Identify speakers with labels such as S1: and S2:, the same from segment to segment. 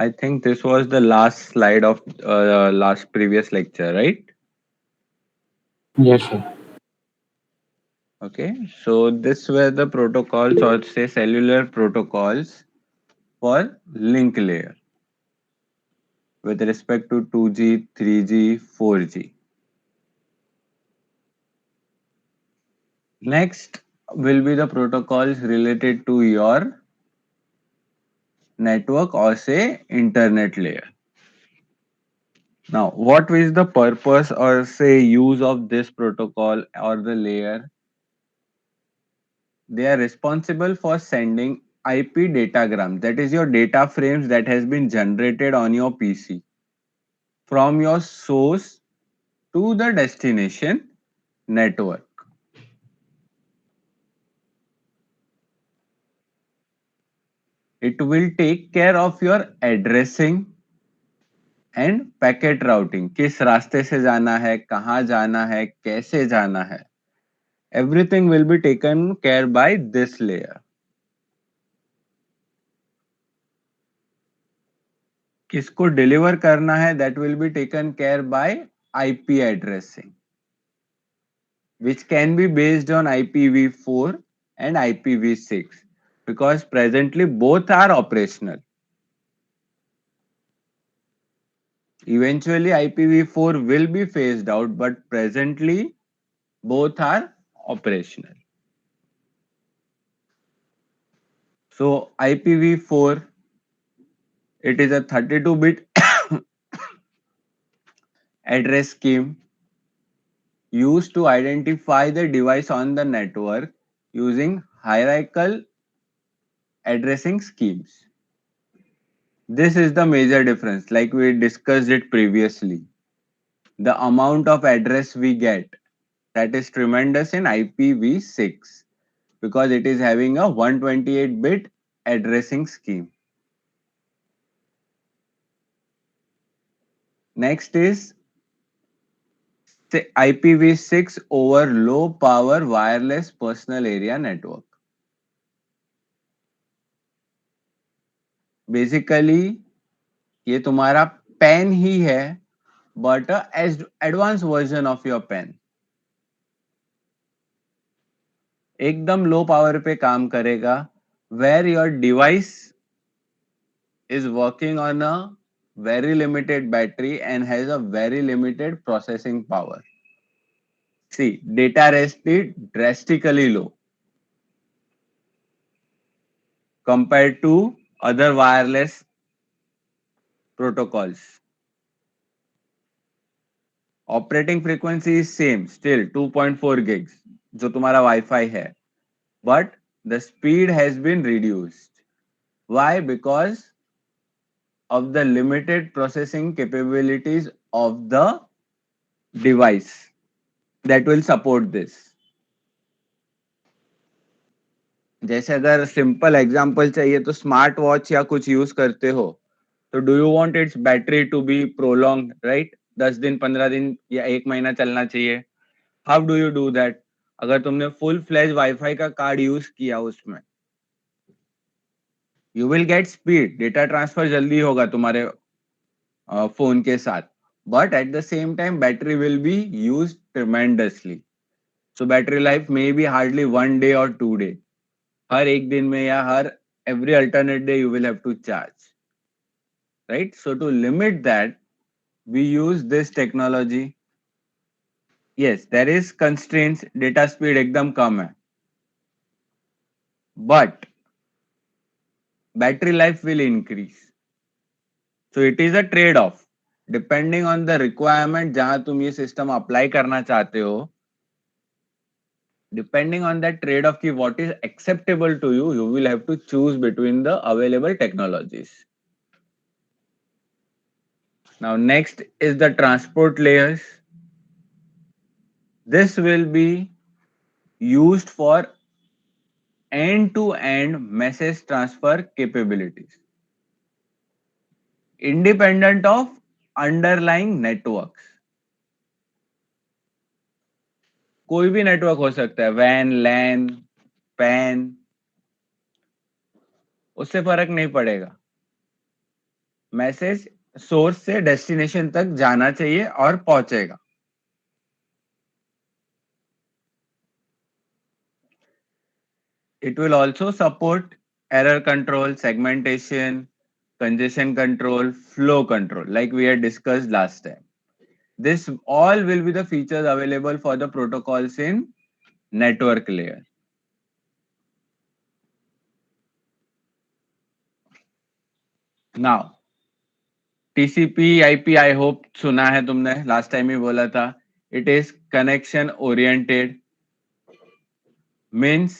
S1: I think this was the last slide of last previous lecture, right?
S2: Yes, sir.
S1: Okay, so this were the protocols or say cellular protocols for link layer with respect to 2G, 3G, 4G. Next will be the protocols related to your network or say internet layer. Now, what is the purpose or say use of this protocol or the layer? They are responsible for sending IP datagram, that is your data frames that has been generated on your PC from your source to the destination network. It will take care of your addressing end packet routing, किस रास्ते से जाना है, कहाँ जाना है, कैसे जाना है, everything will be taken care by this layer. किसको डिलीवर करना है, that will be taken care by IP addressing which can be based on IPv4 and IPv6 because presently both are operational. Eventually IPv4 will be phased out, but presently both are operational. So IPv4, it is a 32-bit address scheme used to identify the device on the network using hierarchical addressing schemes. This is the major difference, like we discussed it previously. The amount of address we get, that is tremendous in IPv6 because it is having a 128-bit addressing scheme. Next is IPv6 over low power wireless personal area network. Basically ये तुम्हारा pen ही है but advance version of your pen. एकदम low power पे काम करेगा where your device is working on a very limited battery and has a very limited processing power. See, data rate is drastically low compared to other wireless protocols. Operating frequency is same, still 2.4 gigs, जो तुम्हारा Wi-Fi है, but the speed has been reduced. Why? Because of the limited processing capabilities of the device that will support this. जैसे अगर simple example चाहिए तो smart watch या कुछ use करते हो तो do you want its battery to be prolong, right? 10 दिन 15 दिन या 1 महीना चलना चाहिए. How do you do that? अगर तुमने फुल फ्लैश वाईफाई का कार्ड यूज किया उसमें, you will get speed, data transfer जल्दी होगा तुम्हारे फोन के साथ, but at the same time battery will be used tremendously. So battery life may be hardly 1 day or 2 day. हर एक दिन में या हर every alternate day you will have to charge, right? So to limit that we use this technology. Yes, there is constraints, data speed एकदम कम है, but battery life will increase. So it is a trade off depending on the requirement जहां तुम ये system apply करना चाहते हो. Depending on that trade-off ki what is acceptable to you, you will have to choose between the available technologies. Now next is the transport layers. This will be used for end-to-end message transfer capabilities independent of underlying networks. कोई भी network हो सकता है, van, लैन, pan, उससे फर्क नहीं पड़ेगा. Message source से डेस्टिनेशन तक जाना चाहिए और पहुंचेगा. It will also support error control, segmentation, congestion control, flow control, like we had discussed last time. This all will be the features available for the protocols in network layer. Now, TCP IP, I hope सुना है तुमने, last time ही बोला था. It is connection oriented, means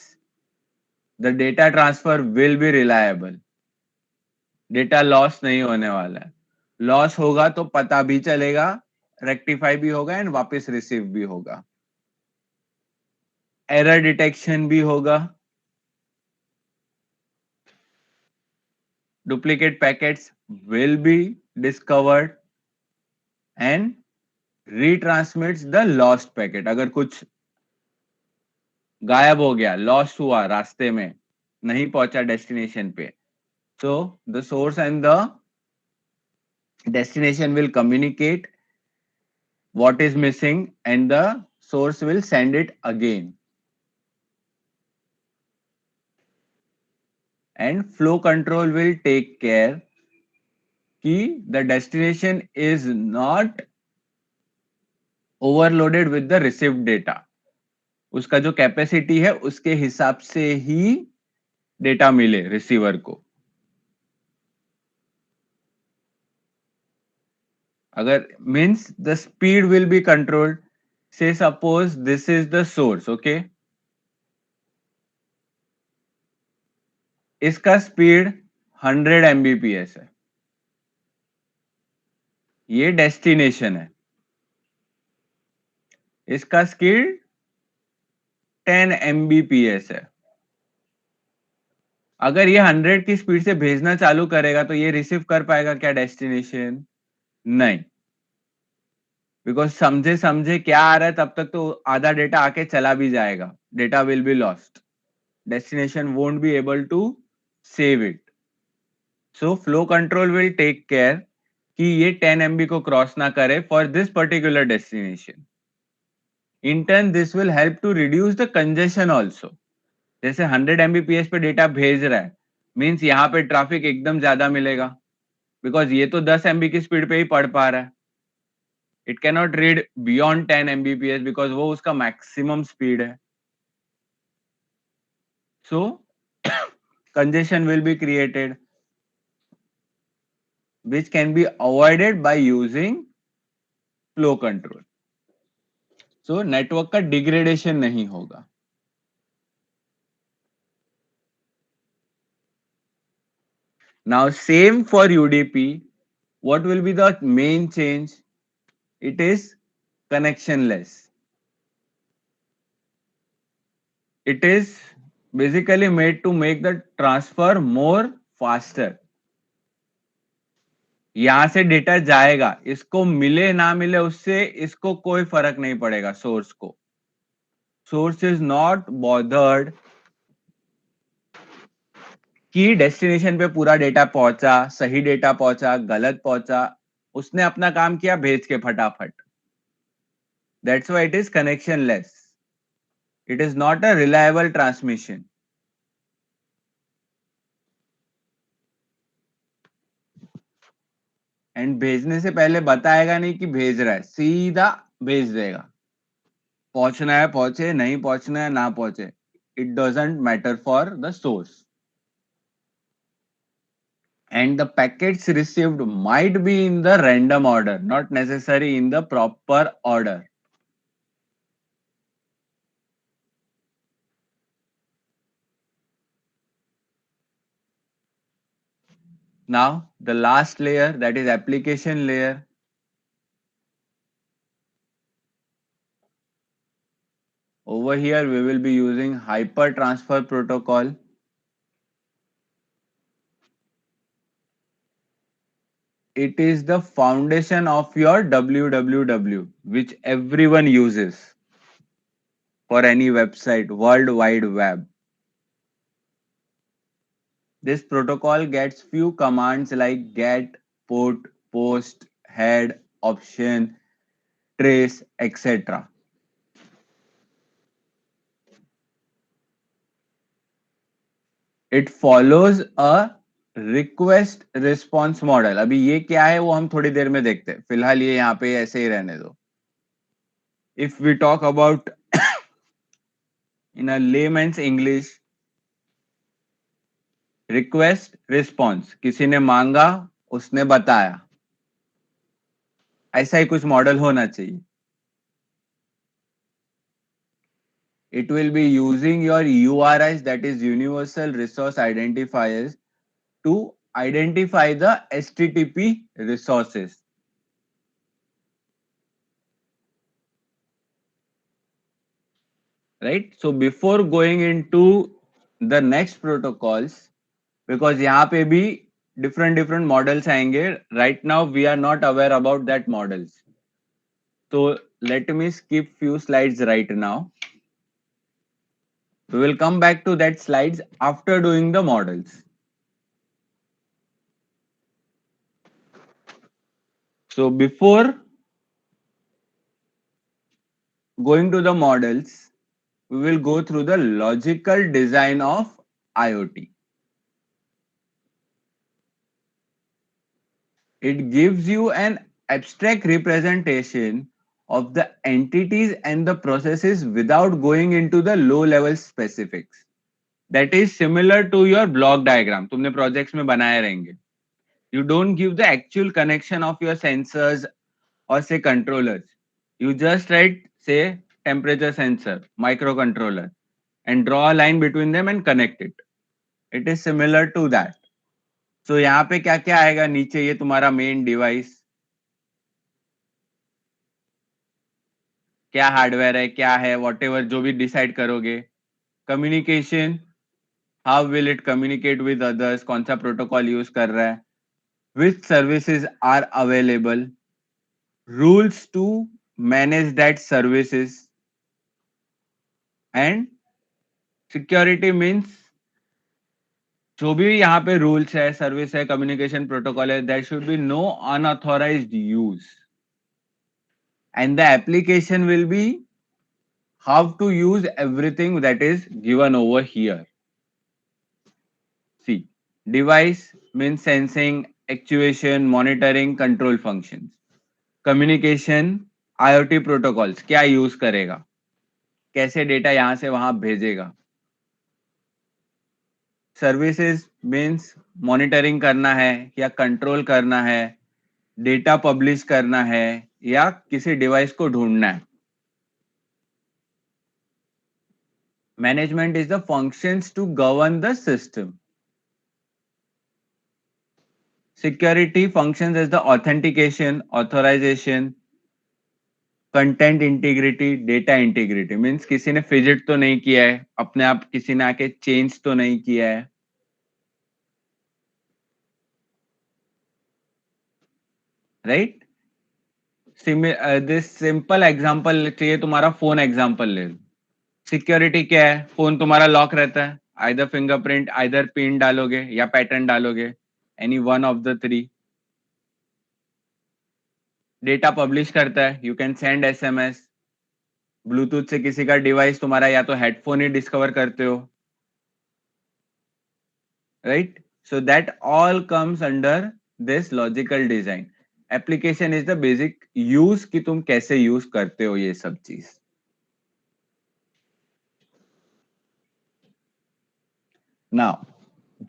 S1: the data transfer will be reliable. Data loss नहीं होने वाला है. Loss होगा तो पता भी चलेगा, रेक्टिफाई भी होगा एंड वापस रिसीव भी होगा. एरर डिटेक्शन भी होगा. Duplicate packets will be discovered and retransmits the lost packet. अगर कुछ गायब हो गया, लॉस हुआ रास्ते में, नहीं पहुंचा डेस्टिनेशन पे, so the source and the destination will communicate what is missing and the source will send it again. And flow control will take care कि the destination is not overloaded with the received data. उसका जो capacity है उसके हिसाब से ही data मिले receiver को. अगर means the speed will be controlled. Say suppose this is the source, okay. इसका स्पीड 100 Mbps है. ये डेस्टिनेशन है. इसका स्पीड 10 Mbps है. अगर ये 100 की स्पीड से भेजना चालू करेगा तो ये रिसीव कर पाएगा क्या डेस्टिनेशन? नहीं, बिकॉज समझे समझे क्या आ रहा है तब तक तो आधा डेटा आके चला भी जाएगा. Data will be lost. Destination won't be able to save it. So flow control will take care कि ये 10 MB को क्रॉस ना करे for this particular destination. In turn this will help to reduce the congestion also. जैसे 100 Mbps पे data भेज रहा है, मीन्स यहाँ पे ट्रैफिक एकदम ज्यादा मिलेगा, बिकॉज ये तो 10 MB की स्पीड पे ही पढ़ पा रहा है. It can not read beyond 10 Mbps because वो उसका मैक्सिमम स्पीड है. सो congestion will be created, which can be avoided by using flow control. So network का degradation नहीं होगा. Now same for UDP. What will be the main change? It is connectionless. It is basically made to make the transfer more faster. यहां से data जाएगा, इसको मिले ना मिले उससे इसको कोई फर्क नहीं पड़ेगा. सोर्स को, सोर्स इज नॉट बॉदर्ड कि डेस्टिनेशन पे पूरा डेटा पहुंचा, सही डेटा पहुंचा, गलत पहुंचा. उसने अपना काम किया भेज के फटाफट. That's why it is connectionless. It is not a reliable transmission. And भेजने से पहले बताएगा नहीं कि भेज रहा है, सीधा भेज देगा. पहुंचना है पहुंचे, नहीं पहुंचना है ना पहुंचे, it doesn't matter for the source. And the packets received might be in the random order, not necessary in the proper order. Now the last layer, that is application layer. Over here we will be using hyper transfer protocol. It is the foundation of your www, which everyone uses for any website, World Wide Web. This protocol gets few commands like get, put, post, head, option, trace, etc. It follows a request response model. अभी ये क्या है वो हम थोड़ी देर में देखते हैं, फिलहाल ये यहाँ पे ऐसे ही रहने दो. If we talk about in a layman's English, request response, किसी ने मांगा, उसने बताया, ऐसा ही कुछ मॉडल होना चाहिए. It will be using your URIs, that is Universal Resource Identifiers, to identify the HTTP resources. Right? So before going into the next protocols, because यहाँ पे भी different models आएंगे. Right now we are not aware about that models. So let me skip few slides right now. We will come back to that slides after doing the models. So before going to the models, we will go through the logical design of IoT. It gives you an abstract representation of the entities and the processes without going into the low level specifics. That is similar to your block diagram. तुमने projects में बनाए रहेंगे. You don't give the actual connection of your sensors or say controllers. You just write say temperature sensor, microcontroller, and draw a line between them and connect it. It is similar to that. So यहाँ पे क्या क्या आएगा नीचे, ये तुम्हारा main device, क्या hardware है, क्या है, वॉट एवर जो भी डिसाइड करोगे. Communication, how will it communicate with others, कौन सा प्रोटोकॉल यूज कर रहा है, which services are available, rules to manage that services, and security means जो भी यहाँ पे रूल्स है, सर्विस है, कम्युनिकेशन प्रोटोकॉल है, that should be no unauthorised use. And the application will be how to use everything that is given over here. See, device means sensing, actuation, monitoring, control functions. Communication, IoT protocols क्या use करेगा, कैसे data यहां से वहां भेजेगा. Services means monitoring करना है या कंट्रोल करना है, डेटा पब्लिश करना है या किसी डिवाइस को ढूंढना है. Management is the functions to govern the system. Security functions as the authentication, authorization, content integrity, data integrity. Means किसी ने फिजिट तो नहीं किया है, अपने आप किसी ने आके चेंज तो नहीं किया है. राइट? दिस सिंपल एग्जांपल चाहिए, तुम्हारा फोन एग्जांपल ले लो. सिक्योरिटी क्या है, फोन तुम्हारा लॉक रहता है, आइदर फिंगरप्रिंट, आइदर पिन डालोगे या पैटर्न डालोगे, any one of the three. Data publish करता है, you can send SMS. Bluetooth से किसी का डिवाइस तुम्हारा या तो हेडफोन ही डिस्कवर करते हो. Right? So that all comes under this logical design. Application is the basic use कि तुम कैसे यूज करते हो ये सब चीज. नाउ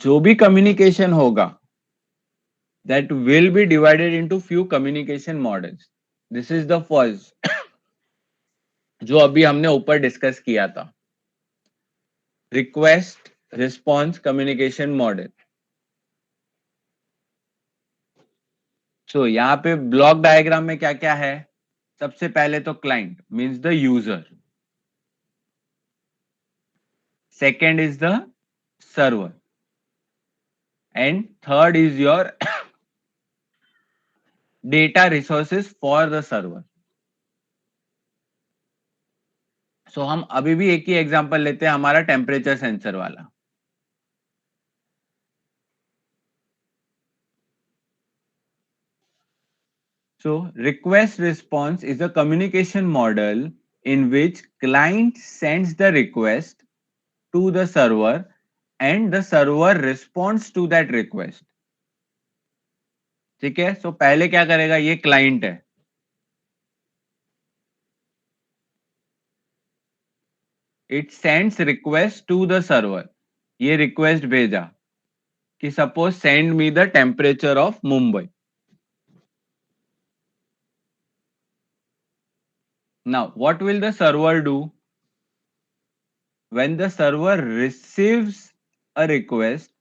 S1: जो भी कम्युनिकेशन होगा, that will be divided into few communication models. This is the first जो अभी हमने ऊपर डिस्कस किया था, रिक्वेस्ट रिस्पॉन्स कम्युनिकेशन मॉडल. सो यहाँ पे ब्लॉक डायग्राम में क्या क्या है, सबसे पहले तो client means the user, second is the server, and third is your data resources for the server. So हम अभी भी एक ही एग्जांपल लेते हैं, हमारा टेम्परेचर सेंसर वाला. So request response is a communication model in which client sends the request to the server and the server responds to that request. ठीक है, सो पहले क्या करेगा, ये क्लाइंट है, it sends request to the server, ये request भेजा कि suppose send me the temperature of Mumbai. Now what will the server do? When the server receives a request,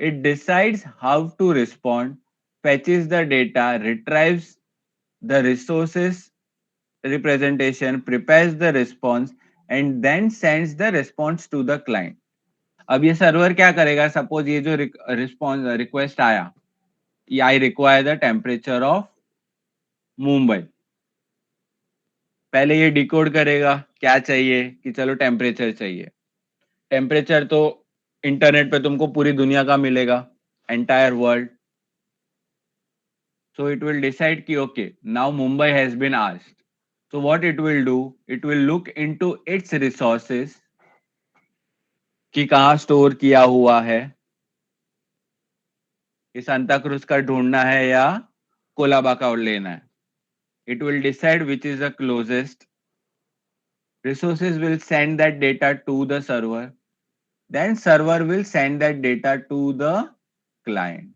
S1: it decides how to respond, fetches the data, retrieves the resources representation, prepares the response and then sends the response to the client. अब ये server क्या करेगा, suppose ये जो response request आया, I require the temperature of Mumbai, पहले ये decode करेगा क्या चाहिए, कि चलो टेम्परेचर चाहिए. टेम्परेचर तो इंटरनेट पे तुमको पूरी दुनिया का मिलेगा, entire world. So it will decide कि okay, now Mumbai has been asked. So what it will do, it will look into its resources कि कहाँ स्टोर किया हुआ है, कि सांता क्रूज का ढूंढना है या कोलाबा का लेना है. It will decide which is the closest. Resources will send that data to the server. Then server will send that data to the client.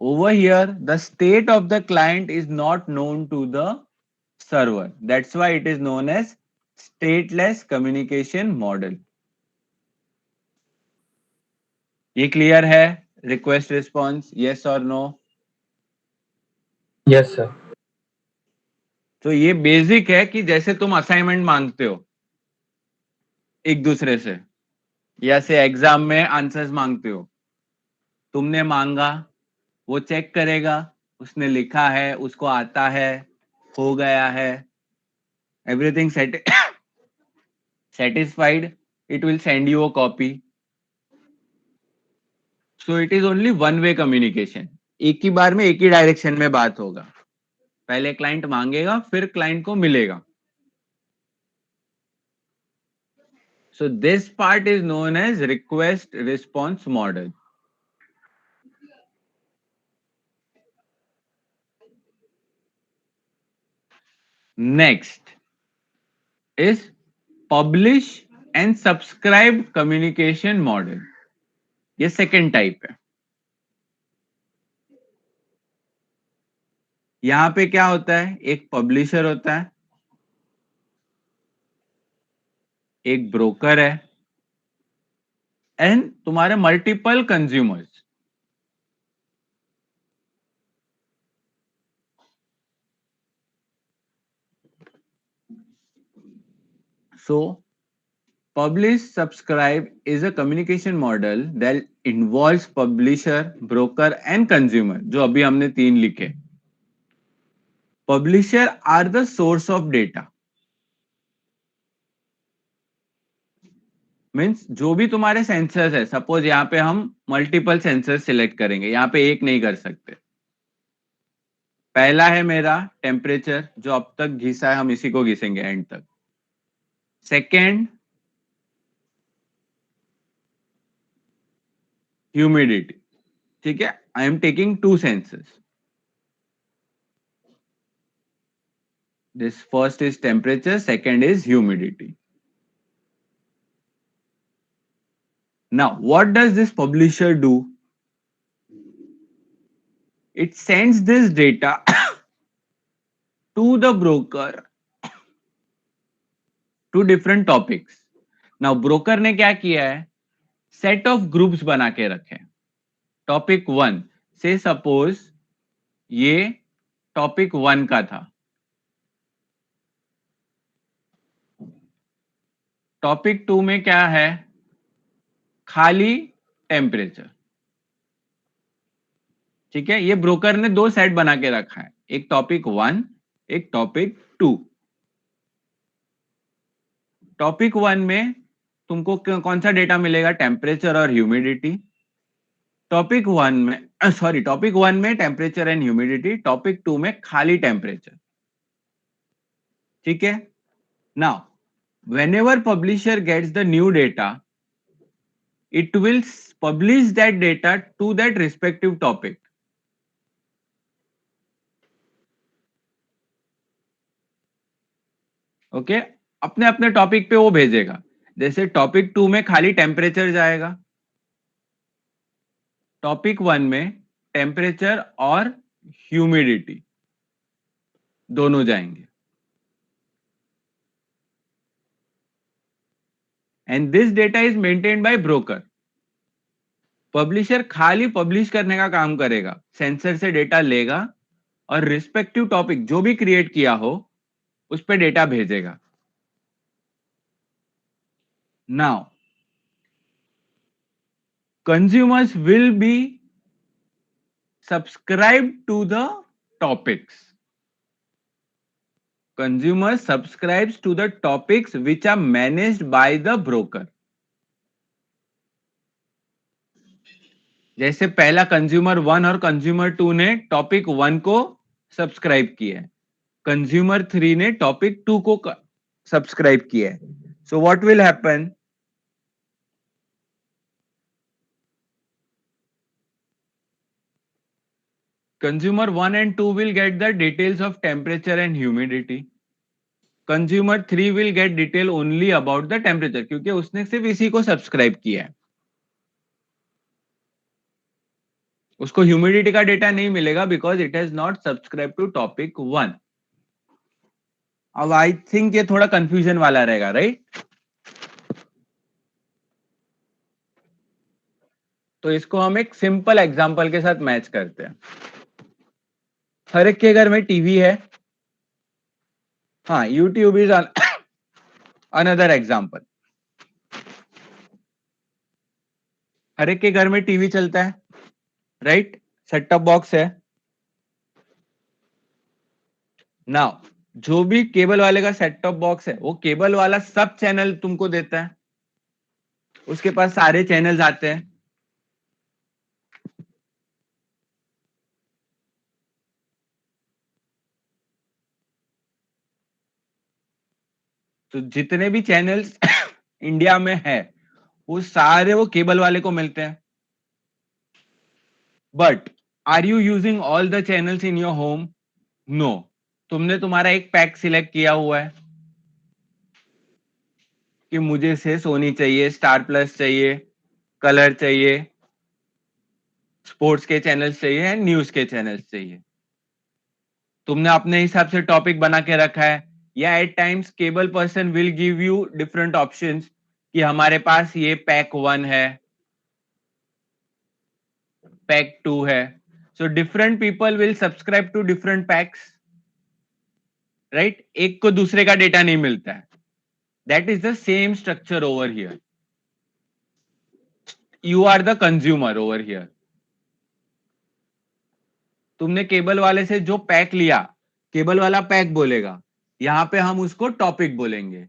S1: Over here, the state of the client is not known to the server. That's why it is known as stateless communication model. ये clear है? Request response, yes or no?
S2: Yes, sir.
S1: तो ये basic है कि जैसे तुम assignment मांगते हो एक दूसरे से, या से एग्जाम में आंसर्स मांगते हो, तुमने मांगा, वो चेक करेगा, उसने लिखा है, उसको आता है, हो गया है, everything satisfied, it will send you a copy. So it is only one way communication. एक ही बार में एक ही डायरेक्शन में बात होगा, पहले क्लाइंट मांगेगा फिर क्लाइंट को मिलेगा. So this part is known as request response model. Next is publish and subscribe communication model. ये सेकेंड टाइप है. यहां पे क्या होता है, एक पब्लिशर होता है, एक ब्रोकर है एंड तुम्हारे multiple consumers. So publish subscribe is a communication model that involves publisher, broker and consumer, जो अभी हमने तीन लिखे. Publisher are the source of data. Means जो भी तुम्हारे सेंसर्स है, सपोज यहाँ पे हम मल्टीपल सेंसर्स सिलेक्ट करेंगे, यहाँ पे एक नहीं कर सकते. पहला है मेरा टेम्परेचर, जो अब तक घिसा है, हम इसी को घिसेंगे एंड तक. सेकेंड ह्यूमिडिटी, ठीक है, I am taking two sensors. This first is temperature, second is humidity. Now, what does this publisher do? It sends this data to the broker to different topics. Now, broker ने क्या किया है, set of groups बना के रखे. Topic 1 से suppose ये topic 1 का था, टॉपिक 2 में क्या है, खाली टेम्परेचर. ठीक है, ये ब्रोकर ने दो सेट बना के रखा है, एक टॉपिक 1, एक टॉपिक 2. टॉपिक 1 में तुमको कौन सा डेटा मिलेगा, टेम्परेचर और ह्यूमिडिटी. टॉपिक 1 में टॉपिक 1 में टेम्परेचर एंड ह्यूमिडिटी, टॉपिक 2 में खाली टेम्परेचर. ठीक है. Now whenever publisher gets the new data, it will publish that data to that respective topic. Okay okay? अपने अपने टॉपिक पे वो भेजेगा. जैसे टॉपिक 2 में खाली टेम्परेचर जाएगा, टॉपिक 1 में टेम्परेचर और ह्यूमिडिटी दोनों जाएंगे. And this data is maintained by broker. Publisher खाली पब्लिश करने का काम करेगा, सेंसर से डेटा लेगा और रिस्पेक्टिव टॉपिक जो भी क्रिएट किया हो उस पे डेटा भेजेगा. Now consumers will be subscribed to the topics. Consumers subscribes to the topics which are managed by the broker. जैसे पहला कंज्यूमर 1 और कंज्यूमर 2 ने टॉपिक 1 को सब्सक्राइब किया है, कंज्यूमर 3 ने टॉपिक 2 को सब्सक्राइब किया है. So what will happen? Consumer 1 and 2 will get the details of temperature and humidity. Consumer 3 will get detail only about the temperature, क्योंकि उसने सिर्फ इसी को सब्सक्राइब किया है. उसको ह्यूमिडिटी का डेटा नहीं मिलेगा because it has not subscribe to topic 1. अब आई थिंक ये थोड़ा कंफ्यूजन वाला रहेगा, राइट? तो इसको हम एक सिंपल एग्जांपल के साथ मैच करते हैं. हर एक के घर में टीवी है. हाँ, यूट्यूब इज अनदर एग्जांपल. हर एक के घर में टीवी चलता है, राइट? सेट टॉप बॉक्स है. नाउ जो भी केबल वाले का सेट टॉप बॉक्स है वो केबल वाला सब चैनल तुमको देता है, उसके पास सारे चैनल्स आते हैं. तो जितने भी चैनल्स इंडिया में है वो सारे वो केबल वाले को मिलते हैं. But are you using all the channels in your home? No. तुमने तुम्हारा एक पैक सिलेक्ट किया हुआ है कि मुझे से सोनी चाहिए, स्टार प्लस चाहिए, कलर चाहिए, स्पोर्ट्स के चैनल्स चाहिए एंड न्यूज के चैनल्स चाहिए. तुमने अपने हिसाब से टॉपिक बना के रखा है, या at times cable person will give you different options कि हमारे पास ये पैक 1 है, पैक 2 है. So different people will subscribe to different packs, right? एक को दूसरे का डेटा नहीं मिलता है. That is the same structure over here. You are the consumer over here. तुमने केबल वाले से जो पैक लिया, केबल वाला पैक बोलेगा, यहां पे हम उसको टॉपिक बोलेंगे.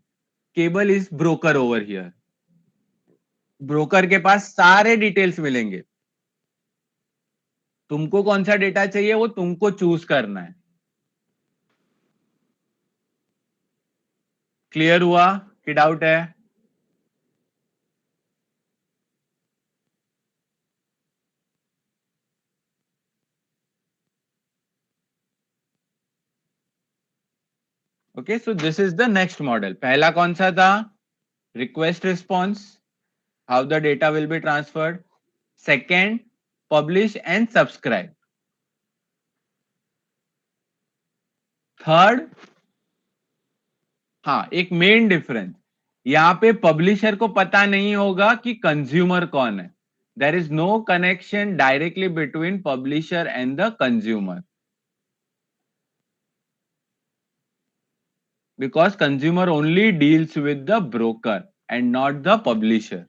S1: Cable is broker over here. Broker के पास सारे डिटेल्स मिलेंगे. तुमको कौन सा डेटा चाहिए वो तुमको चूज करना है. क्लियर हुआ कि डाउट है? Okay, so this is the next model. पहला कौन सा था? Request response, how the data will be transferred. Second, publish and subscribe. Third, हाँ, एक मेन डिफरेंस, यहां पे पब्लिशर को पता नहीं होगा कि कंज्यूमर कौन है. There is no connection directly between publisher and the consumer, because consumer only deals with the broker and not the publisher.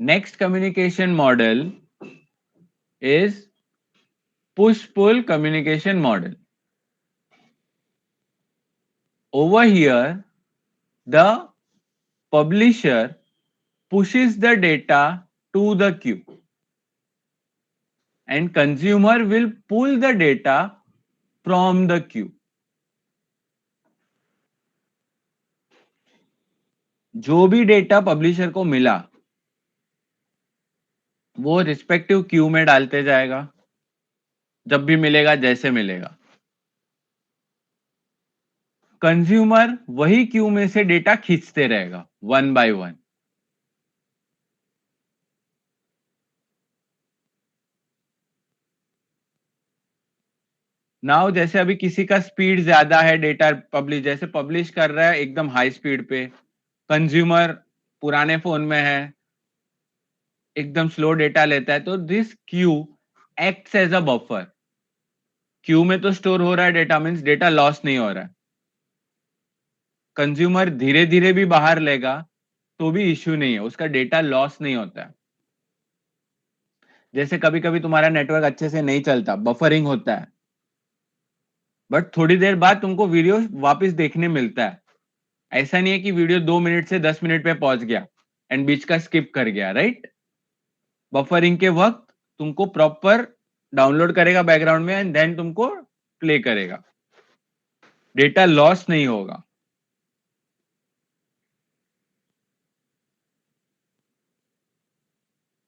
S1: Next communication model is push-pull communication model. Over here, the publisher pushes the data to the queue and consumer will pull the data from the queue. जो भी data publisher को मिला वो respective Q में डालते जाएगा, जब भी मिलेगा जैसे मिलेगा. कंज्यूमर वही क्यू में से डेटा खींचते रहेगा वन बाय वन. नाउ जैसे अभी किसी का स्पीड ज्यादा है, डेटा पब्लिश जैसे पब्लिश कर रहा है एकदम हाई स्पीड पे, कंज्यूमर पुराने फोन में है, एकदम स्लो डेटा लेता है, तो this queue acts as a buffer. Queue में तो स्टोर हो रहा है डेटा, मीन्स डेटा लॉस नहीं हो रहा है. कंज्यूमर धीरे धीरे भी बाहर लेगा तो भी इश्यू नहीं है, उसका डेटा लॉस नहीं होता है. जैसे कभी कभी तुम्हारा नेटवर्क अच्छे से नहीं चलता, बफरिंग होता है, बट थोड़ी देर बाद तुमको वीडियो वापस देखने मिलता है. ऐसा नहीं है कि वीडियो 2 मिनट से 10 मिनट पे पहुंच गया एंड बीच का स्किप कर गया, राइट. बफरिंग के वक्त तुमको प्रॉपर डाउनलोड करेगा बैकग्राउंड में एंड देन तुमको प्ले करेगा, डेटा लॉस नहीं होगा.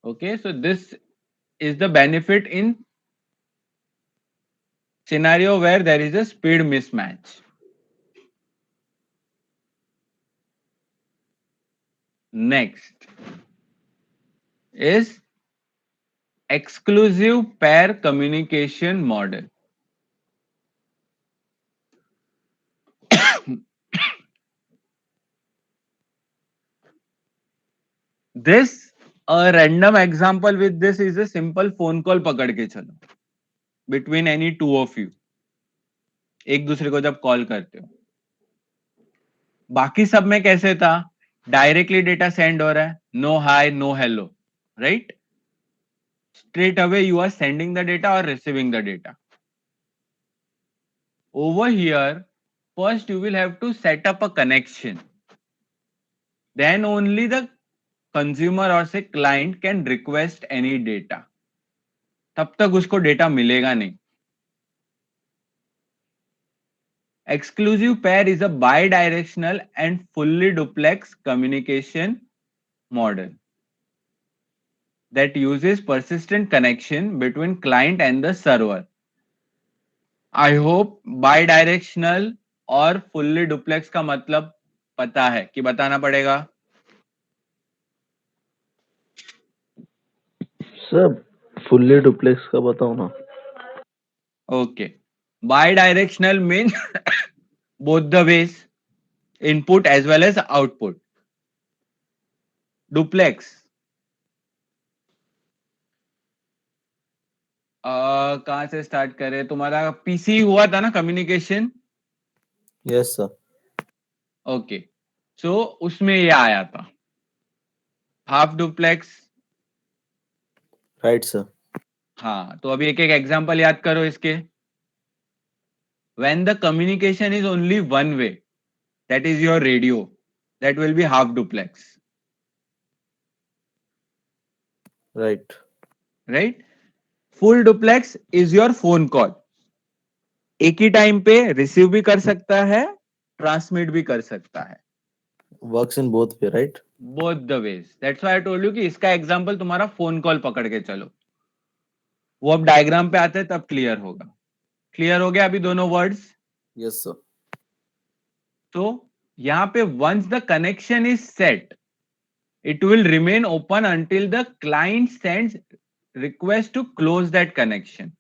S1: Okay, so this is the benefit in scenario where there is a speed mismatch. Next is exclusive pair communication model. This a random example with this is a simple phone call पकड़ के चलो between any two of you, एक दूसरे को जब call करते हो. बाकी सब में कैसे था, डायरेक्टली डेटा सेंड हो रहा है, no hi no hello, right. Straight away you are sending the data or receiving the data. Over here, first you will have to set up a connection. Then only the consumer or say client can request any data. तब तक उसको data मिलेगा नहीं. Exclusive pair is a bi-directional and fully duplex communication model that uses persistent connection between client and the server. I hope bi-directional और fully duplex का मतलब पता है कि बताना पड़ेगा.
S3: सर फुल्ली डुप्लेक्स का बताओ ना.
S1: Okay. Bi-directional means both the ways, input as well as output. Duplex. कहाँ से स्टार्ट करें, तुम्हारा पीसी हुआ था ना कम्युनिकेशन.
S3: Yes sir.
S1: ओके, सो उसमें ये आया था हाफ डुप्लेक्स.
S3: Right sir.
S1: हाँ, तो अभी एक एक एग्जांपल याद करो इसके. When the communication is only one way, that is your radio, that will be half duplex.
S3: Right.
S1: Right? Full duplex is your phone call. एक ही टाइम पे रिसीव भी कर सकता है, ट्रांसमिट भी कर सकता है.
S3: Works in both way, right.
S1: Both the ways. That's why I told you कि इसका एग्जांपल तुम्हारा फोन कॉल पकड़ के चलो. वो अब डायग्राम पे आते हैं तब क्लियर होगा. क्लियर हो गया अभी दोनों वर्ड्स.
S3: Yes sir.
S1: तो यहाँ पे once the connection is set, it will remain open until the client sends request to close that connection.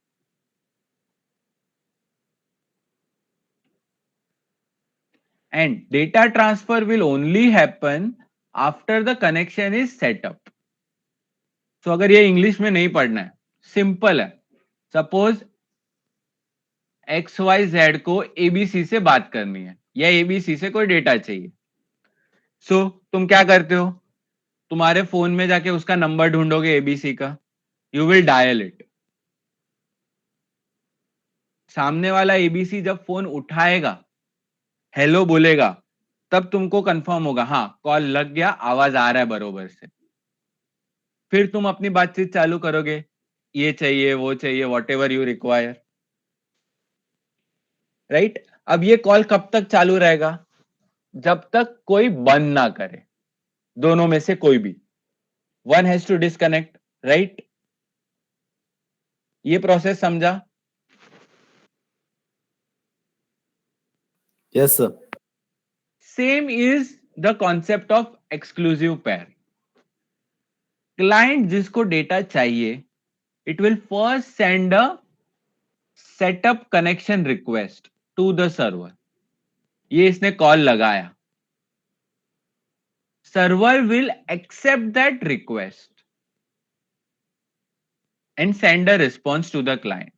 S1: And data transfer will only happen after the connection is set up. So अगर ये English में नहीं पढ़ना है, simple है. Suppose XYZ को ABC से बात करनी है या ABC से कोई डेटा चाहिए. सो तुम क्या करते हो, तुम्हारे फोन में जाके उसका नंबर ढूंढोगे ABC का, यू विल डायल इट. सामने वाला ABC जब फोन उठाएगा, हेलो बोलेगा, तब तुमको कंफर्म होगा, हाँ कॉल लग गया, आवाज आ रहा है बरोबर से। फिर तुम अपनी बातचीत चालू करोगे, ये चाहिए वो चाहिए, what ever you require, right. अब ये कॉल कब तक चालू रहेगा? जब तक कोई बंद ना करे, दोनों में से कोई भी, one has to disconnect, right. ये प्रोसेस समझा?
S3: Yes, sir.
S1: Same is the concept of exclusive pair. Client जिसको डेटा चाहिए, it will first send a setup connection request to the server. ये इसने कॉल लगाया, server will accept that request and send a response to the client.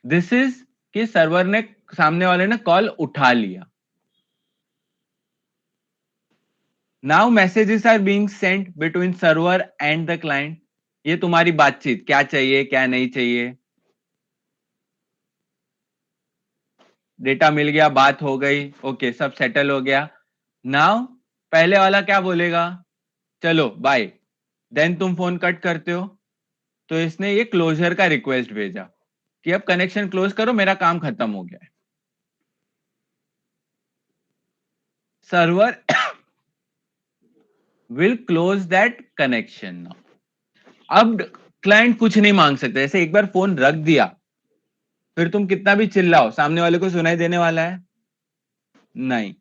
S1: This is कि server ने, सामने वाले ने कॉल उठा लिया। Now messages are being sent between server and the client. ये तुम्हारी बातचीत, क्या चाहिए क्या नहीं चाहिए, डेटा मिल गया, बात हो गई, ओके सब सेटल हो गया। नाउ पहले वाला क्या बोलेगा, चलो बाय। देन तुम फोन कट करते हो, तो इसने ये क्लोजर का रिक्वेस्ट भेजा कि अब कनेक्शन क्लोज करो, मेरा काम खत्म हो गया है। Server will close that connection now. अब क्लाइंट कुछ नहीं मांग सकते, जैसे एक बार फोन रख दिया, फिर तुम कितना भी चिल्लाओ, सामने वाले को सुनाई देने वाला है? नहीं,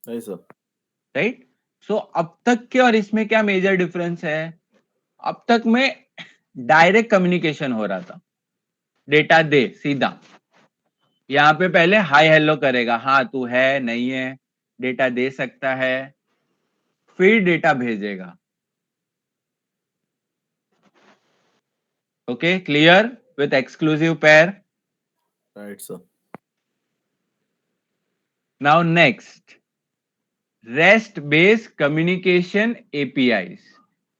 S3: नहीं sir.
S1: राइट। सो अब तक के और इसमें क्या मेजर डिफरेंस है? अब तक में डायरेक्ट कम्युनिकेशन हो रहा था, डेटा दे सीधा। यहां पे पहले हाय हेलो करेगा, हाँ तू है नहीं है, डेटा दे सकता है, फिर डेटा भेजेगा। Okay, clear with exclusive pair?
S3: Right, sir.
S1: Now next, REST based communication APIs.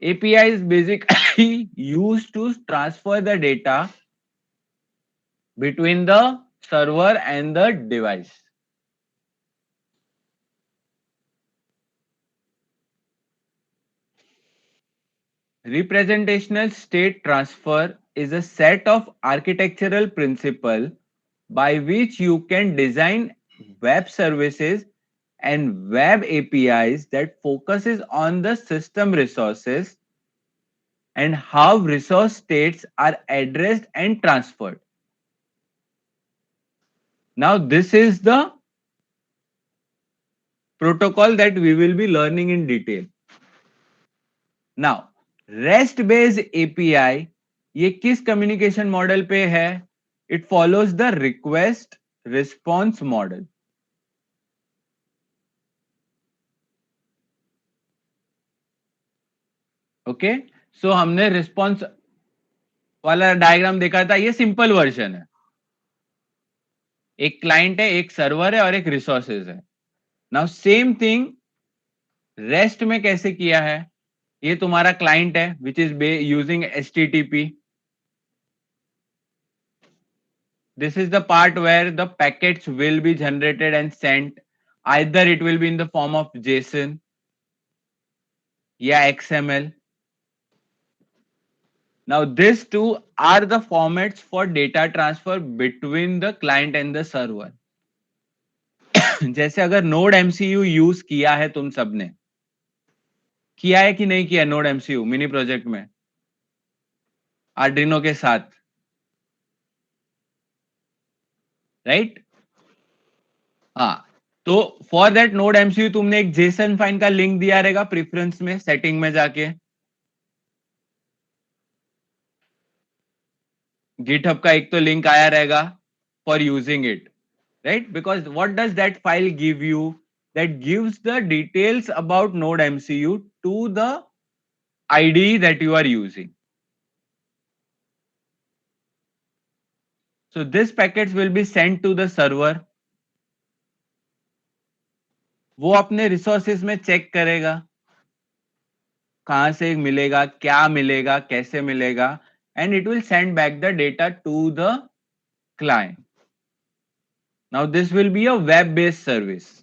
S1: APIs basically used to transfer the data between the server and the device. Representational state transfer is a set of architectural principles by which you can design web services and web APIs that focuses on the system resources and how resource states are addressed and transferred. Now, this is the protocol that we will be learning in detail. Now, REST based API, ये किस communication model पे है? It follows the request response model. ओके, so हमने response वाला diagram देखा था, ये सिंपल वर्जन है। एक क्लाइंट है, एक सर्वर है और एक रिसोर्सेज है। नाउ सेम थिंग रेस्ट में कैसे किया है? ये तुम्हारा क्लाइंट है which is using HTTP. This is the part where the packets will be generated and sent. Either it will be in the form of JSON या XML. Now these two are the formats for data transfer between the client and the server. जैसे अगर node MCU use किया है, तुम सबने किया है कि नहीं किया नोड MCU मिनी प्रोजेक्ट में आर्डिनो के साथ, राइट? हाँ, तो फॉर दैट नोड MCU तुमने एक जेसन फाइल का लिंक दिया रहेगा प्रेफरेंस में, सेटिंग में जाके गिटहब का एक तो लिंक आया रहेगा for using it, right? Because what does that file give you? That gives the details about node MCU to the IDE that you are using. So this packets will be sent to the server. वो अपने resources में check करेगा कहां से मिलेगा, क्या मिलेगा, कैसे मिलेगा, and it will send back the data to the client. Now this will be a web based service.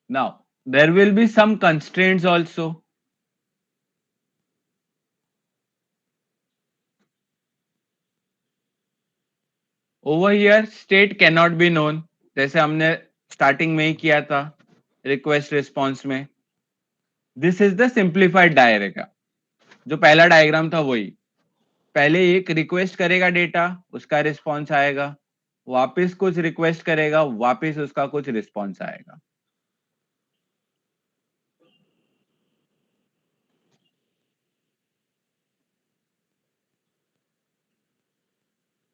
S1: Now, there will be some constraints also. Over here, state cannot be known. जैसे हमने starting में ही किया था request response में. This is the simplified diagram. जो पहला diagram था वही. पहले एक रिक्वेस्ट करेगा डेटा, उसका रिस्पॉन्स आएगा, वापस कुछ रिक्वेस्ट करेगा, वापस उसका कुछ रिस्पॉन्स आएगा.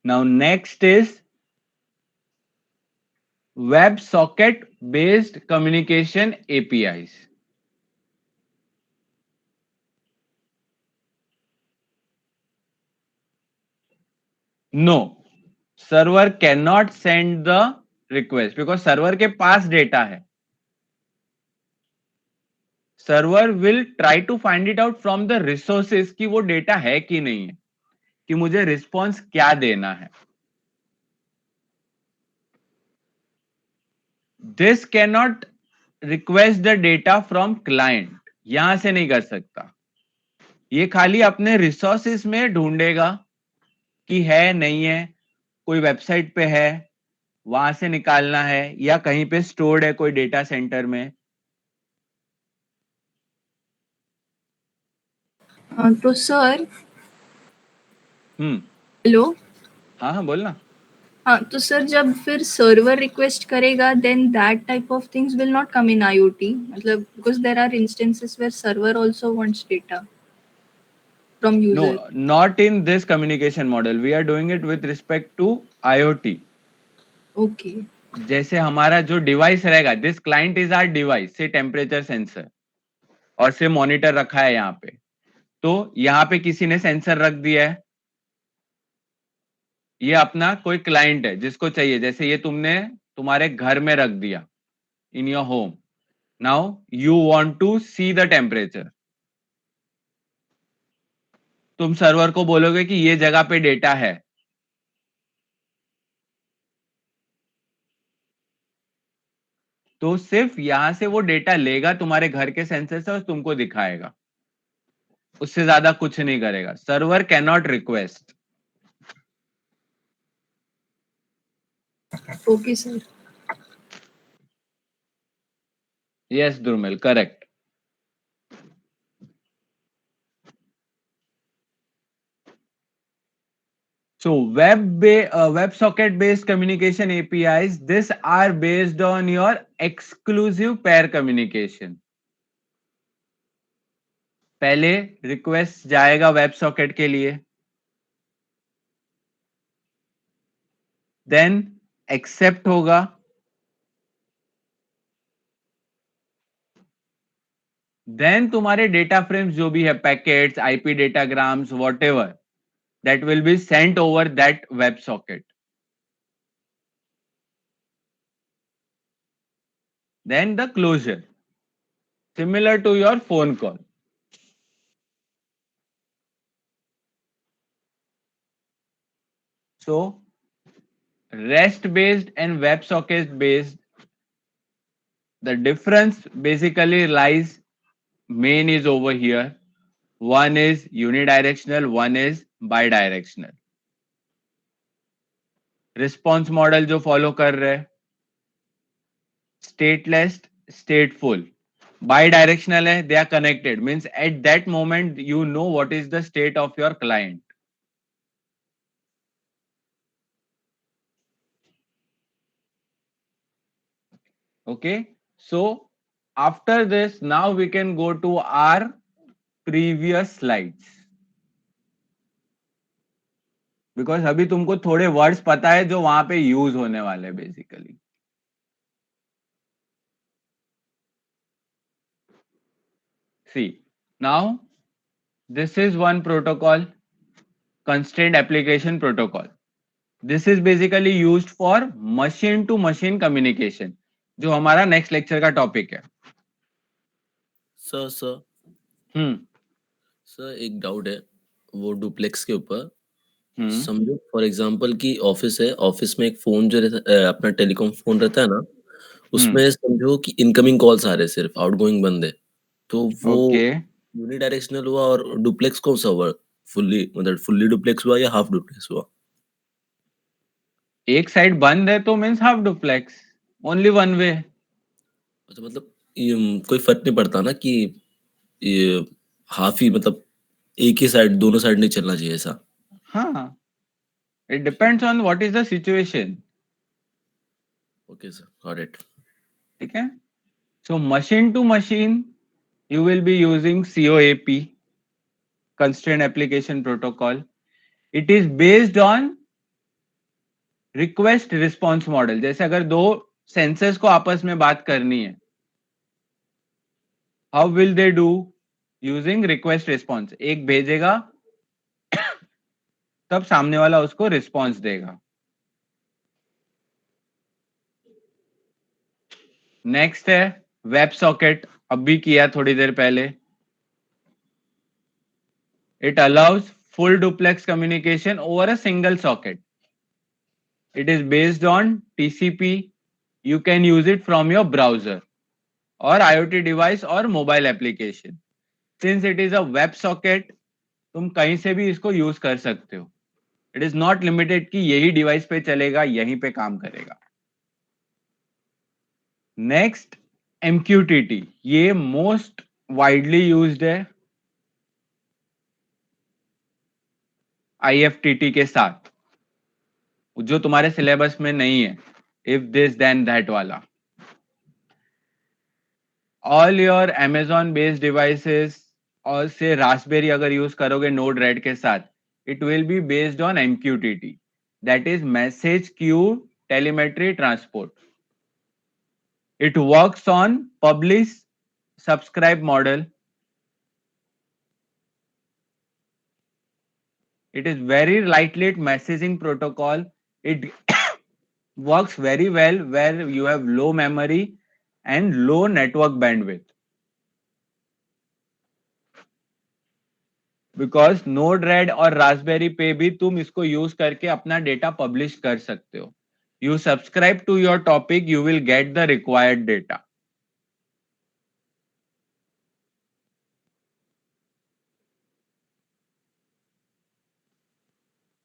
S1: Now next is WebSocket based communication APIs. No, server cannot send the request because server के पास डेटा है. Server will try to find it out from the resources कि वो डेटा है कि नहीं है, कि मुझे रिस्पॉन्स क्या देना है. This can not request the data from client. यहां से नहीं कर सकता. ये खाली अपने रिसोर्सेज में ढूंढेगा कि है नहीं है, कोई वेबसाइट पे है, वहां से निकालना है, या कहीं पे स्टोर्ड है कोई डेटा सेंटर में.
S4: तो सर
S1: हम्म.
S4: हेलो.
S1: हाँ हाँ बोलना.
S4: हाँ तो सर जब फिर सर्वर रिक्वेस्ट करेगा then that type of things will not come in IoT, मतलब because there are instances where server also wants data from user.
S1: No, not in this communication model. We are doing it with respect to IoT.
S4: Okay.
S1: जैसे हमारा जो device रहेगा, this client is our device, से temperature sensor और से monitor रखा है यहाँ पे. तो यहाँ पे किसी ने सेंसर रख दिया है, ये अपना कोई क्लाइंट है जिसको चाहिए. जैसे ये तुमने तुम्हारे घर में रख दिया in your home. Now you want to see the temperature. तुम सर्वर को बोलोगे कि ये जगह पे डेटा है. तो सिर्फ यहां से वो डेटा लेगा तुम्हारे घर के सेंसर से और तुमको दिखाएगा. उससे ज्यादा कुछ नहीं करेगा. Server can not request.
S4: Okay sir.
S1: Yes, Durmil, correct. So WebSocket based communication APIs, this are based on your exclusive pair communication. पहले रिक्वेस्ट जाएगा WebSocket के लिए, देन एक्सेप्ट होगा, देन तुम्हारे डेटा फ्रेम्स जो भी है, packets, IP datagrams, whatever, that will be sent over that WebSocket. Then the closure, similar to your phone call. So REST based and WebSocket based, the difference basically lies, main is over here. One is unidirectional, one is bidirectional. Response model जो follow कर रहे हैं, stateless, stateful. Bidirectional है, they are connected, means at that moment you know what is the state of your client. Okay, so after this now we can go to our previous slides, because अभी तुमको थोड़े words पता है जो वहां पे use होने वाले basically. See, now this is one protocol, constraint application protocol. This is basically used for machine to machine communication, जो हमारा नेक्स्ट लेक्चर का टॉपिक है.
S3: सर सर
S1: हम्म.
S3: सर एक डाउट है वो डुप्लेक्स के ऊपर.
S1: हम्म.
S3: समझो फॉर एग्जांपल कि ऑफिस है, ऑफिस में एक फोन जो रहता अपना टेलीकॉम फोन रहता है ना, उसमें समथिंग समझो कि इनकमिंग कॉल्स आ रहे हैं, सिर्फ आउटगोइंग बंद है, तो वो
S1: ओके,
S3: यूनिडायरेक्शनल हुआ और डुप्लेक्स कौन सा हुआ? फुल्ली डुप्लेक्स हुआ या हाफ डुप्लेक्स हुआ?
S1: एक साइड बंद है तो means half duplex, only one way.
S3: अच्छा, मतलब कोई फर्क नहीं पड़ता ना कि ये हाफ ही, मतलब एक ही साइड, दोनों साइड नहीं चलना चाहिए ऐसा?
S1: हाँ, it depends on what is the situation.
S3: Okay sir, got it.
S1: ठीक है, so machine to machine you will be using COAP, Constraint Application Protocol. It is based on request response model. जैसे अगर दो सेंसर्स को आपस में बात करनी है, how will they do? Using request response. एक भेजेगा तब सामने वाला उसको रिस्पॉन्स देगा। नेक्स्ट है वेब सॉकेट, अभी किया थोड़ी देर पहले। It allows full duplex communication over a single socket. It is based on TCP. You can use it from your browser or IoT device or mobile application. Since it is a web socket, तुम कहीं से भी इसको use कर सकते हो। It is not limited कि यही डिवाइस पे चलेगा, यहीं पे काम करेगा। नेक्स्ट MQTT, ये मोस्ट वाइडली यूज्ड है IFTT के साथ, जो तुम्हारे सिलेबस में नहीं है, इफ दिस देन दैट वाला। All your Amazon based devices और से रास्पबेरी अगर यूज करोगे नोड रेड के साथ, it will be based on MQTT, that is message queue telemetry transport. It works on publish subscribe model. It is very lightweight messaging protocol. It works very well where you have low memory and low network bandwidth. Because Node-RED और Raspberry पे भी तुम इसको use करके अपना data publish कर सकते हो। You subscribe to your topic, you will get the required data.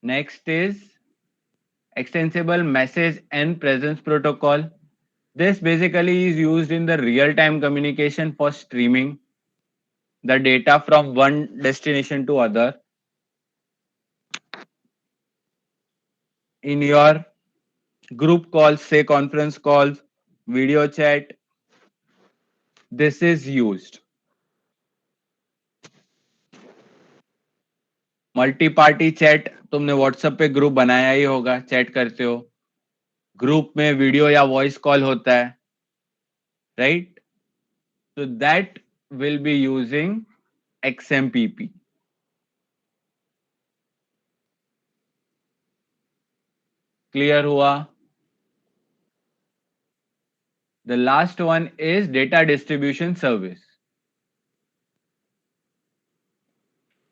S1: Next is Extensible Message and Presence Protocol. This basically is used in the real-time communication for streaming the data from one destination to other. In your group calls, say conference calls, video chat, this is used. Multi party chat, तुमने WhatsApp पे group बनाया ही होगा, chat करते हो, group में video या voice call होता है, राइट? तो that will be using XMPP. Clear हुआ? The last one is data distribution service.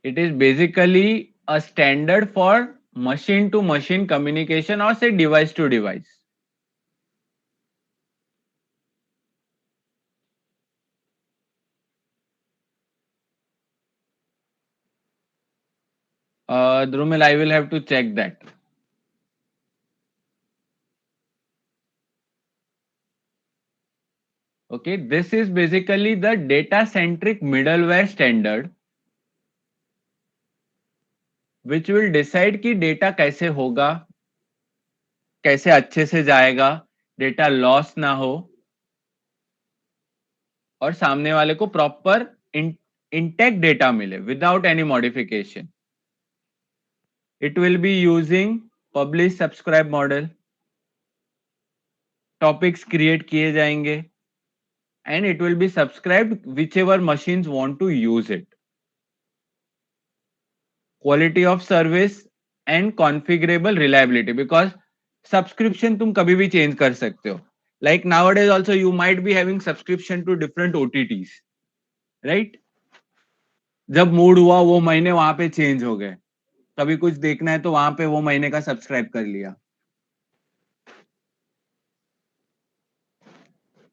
S1: It is basically a standard for machine to machine communication or say device to device. Drumil, I will have to check that. Okay, this is basically the data centric middleware standard which will decide कि data कैसे होगा, कैसे अच्छे से जाएगा, data loss ना हो और सामने वाले को प्रॉपर इंटैक्ट डेटा मिले without any modification. It will be using publish subscribe model. Topics create किए जाएंगे and it will be subscribed whichever machines want to use it. Quality of service and configurable reliability, because subscription तुम कभी भी change कर सकते हो. Like nowadays also you might be having subscription to different OTTs, right? जब mood हुआ वो महीने वहां पे चेंज हो गए, कभी कुछ देखना है तो वहां पे वो महीने का सब्सक्राइब कर लिया.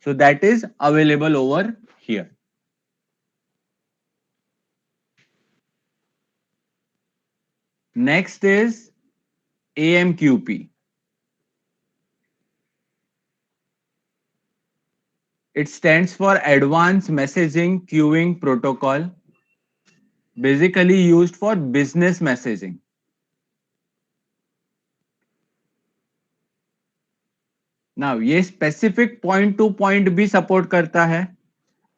S1: So that is available over here. Next is AMQP. It stands for Advanced Messaging Queuing Protocol, basically used for business messaging. Now ये specific point to point भी support करता है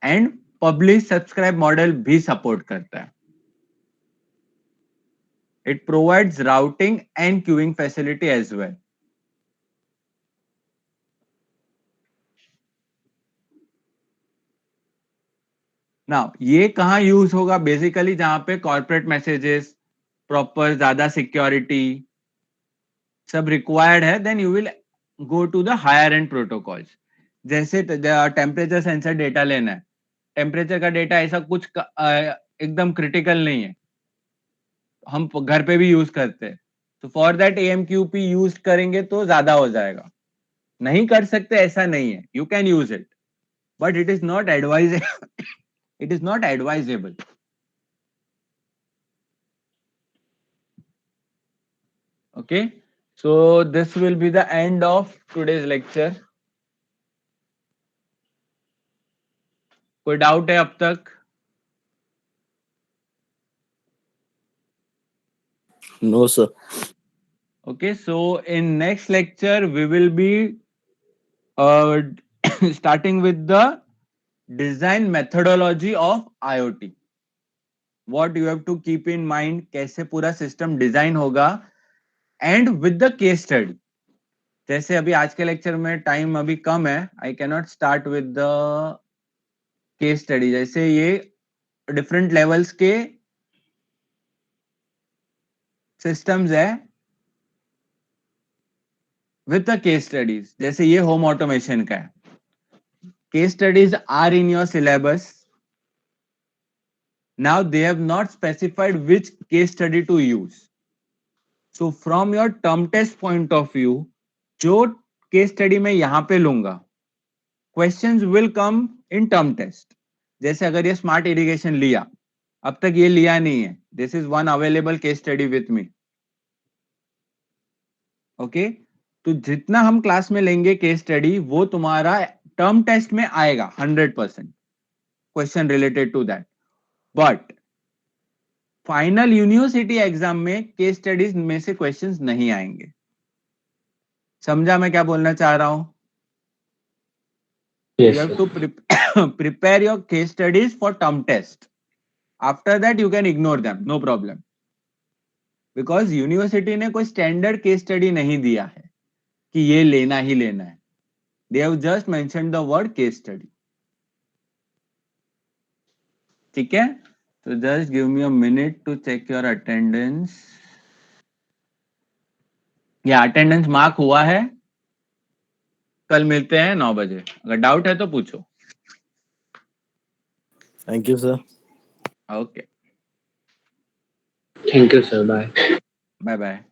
S1: and publish subscribe model भी support करता है. It provides routing and queuing facility as well. Now ये कहाँ use होगा? बेसिकली जहां पे कॉर्पोरेट मैसेजेस प्रॉपर ज्यादा सिक्योरिटी सब रिक्वायर्ड है, then you will go to the higher end protocols. जैसे टेम्परेचर सेंसर डेटा लेना है, टेम्परेचर का डेटा ऐसा कुछ एकदम क्रिटिकल नहीं है, हम घर पे भी यूज करते हैं, तो फॉर दैट AMQP यूज करेंगे तो ज्यादा हो जाएगा. नहीं कर सकते ऐसा नहीं है, you can use it, but it is not advise it is not advisable. Okay, so this will be the end of today's lecture. कोई डाउट है अब तक?
S3: No, sir.
S1: Okay, so in next lecture we will be starting with the design methodology of IoT. What you have to keep in mind, कैसे पूरा system design होगा, and with the case study. जैसे अभी आज के lecture में time अभी कम है, I can not start with the case study. जैसे ये डिफरेंट लेवल्स के सिस्टम्स है विद द केस स्टडीज. जैसे ये होम ऑटोमेशन का है, case studies are in your syllabus. Now they have not specified which case study to use. So from your term test point of view, जो case study मैं यहाँ पे लूंगा, questions will come in term test. जैसे अगर ये smart irrigation लिया, अब तक ये लिया नहीं है, this is one available case study with me. Okay, तो जितना हम क्लास में लेंगे केस स्टडी वो तुम्हारा टर्म टेस्ट में आएगा 100% question related to that. But final university exam में केस स्टडीज में से क्वेश्चंस नहीं आएंगे. समझा मैं क्या बोलना चाह रहा हूं?
S2: Yes,
S1: You have
S2: sir.
S1: to prepare your case studies for term test. After that you can ignore them, no problem. Because university ने कोई स्टैंडर्ड केस स्टडी नहीं दिया है कि ये लेना ही लेना है. They have just mentioned the word case study. ठीक है, so just give me a minute to check your attendance. या अटेंडेंस मार्क हुआ है. कल मिलते हैं 9 बजे. अगर डाउट है तो पूछो.
S3: Thank you, sir.
S1: Okay,
S2: Thank you, sir. Bye.
S1: Bye bye.